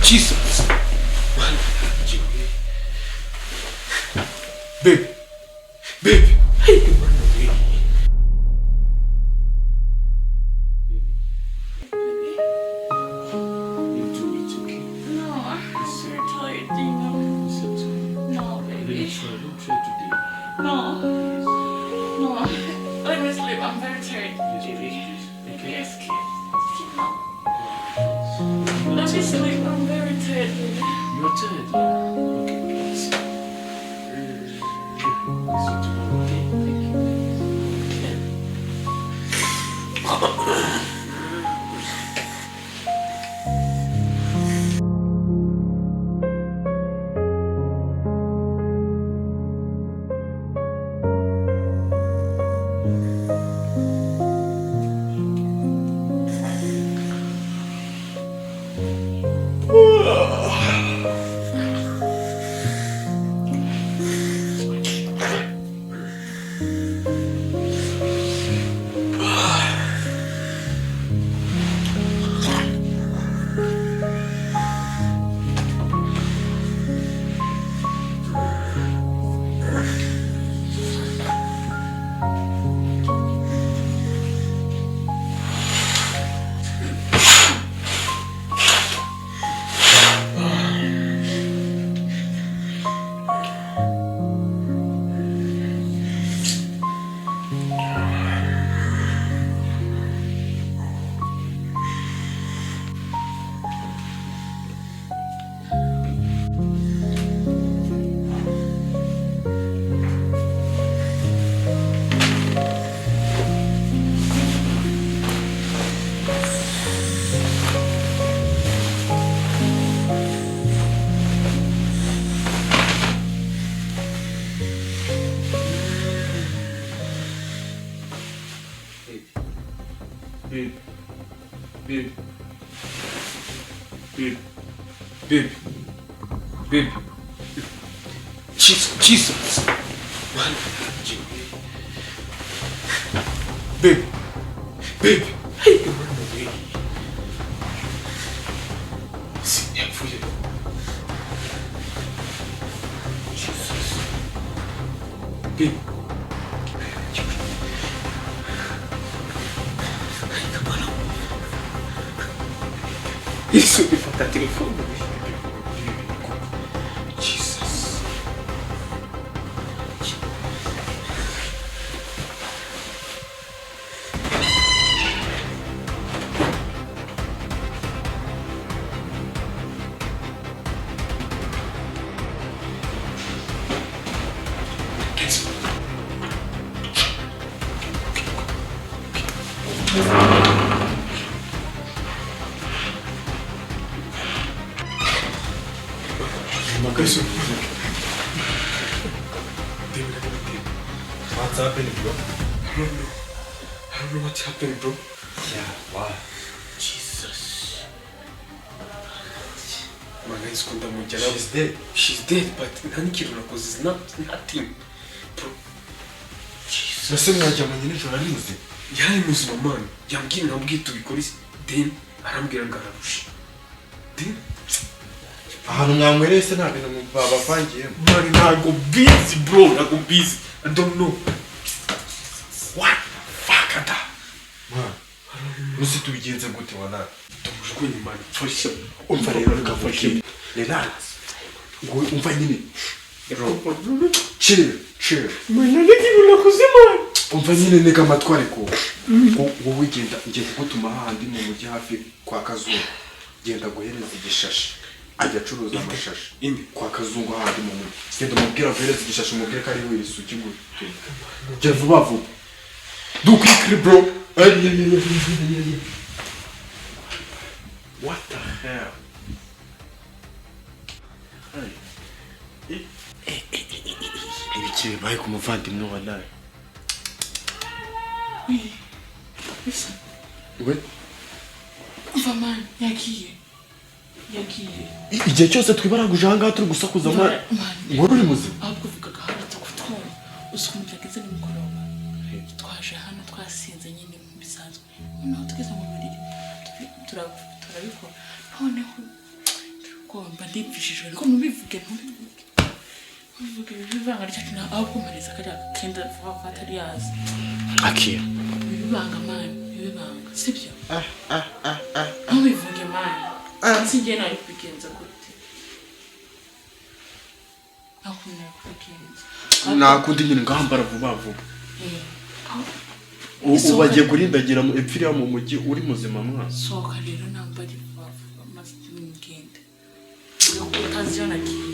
Jesus. Babe. Babe. Hey, run away. Babe. Jesus. Babe. Hey, run away. See, Jesus. Babe. Isso me falta telefone. Jesus. What's happening, bro? I don't know what's happening, bro. Yeah, why? Jesus. She's dead. She's dead, but is nothing. Bro. Jesus. Nase mwajyamanye nijoro arize. Yari muzima man. Yambwiye nabwiye tubikora then arambwira ngo ararusha. Then ahantu mwamwereye se nta bintu babavangiyemo. Mari ntago busy bro, ntago busy. I don't know. What? Fuck ada. Man. Nusi tubigenze gute wana? Tumujugunye man. Fasha. Umva rero rugafashe. Relax. Ngo umva nyine. Bro. Chill. Mana niki nakoze man. Umva nyine nega amatware ko. Wowe genda ngiye kugutuma hahandi mu mujyi hafi kwa Kazungu. Genda guhereza igishashe. Ajya acuruza amashashi. Indi kwa Kazungu hahandi mu mujyi. Genda mubwira guhereza igishashe umubwire ko ari we isuki gute. Genda vuba vuba. Do quickly bro. What the hell? Ibiki bibaye ku muvandimwe wa nawe. Listen. What? Man, yagiye. Igihe cyose twibaraguje aha ngaha turi gusakuza mwana. Ngoro uri muzima. Ahubwo vugaga hano tukutwumva. Usukumutageze nimugoroba. Twaje hano twasinze nyine mu bisanzwe. Noneho tugeze mu buriri. Turabikora. Noneho ko mba ndipfishijwe ariko ntubivuge ibivanga ryacu na aho kumariza kariya kenda atari yazi akira ibibanga mani ibibanga sibyo ntubivuge mani sinjye nari kubigenza gute akunera kubigenza nakundi nyine ngahambara vuba vuba ubu bagiye kurindagira epfiriya mu mujyi uri muzima mwana sohoka rero nambari vuba vuba maze ngende utazi yo nagiye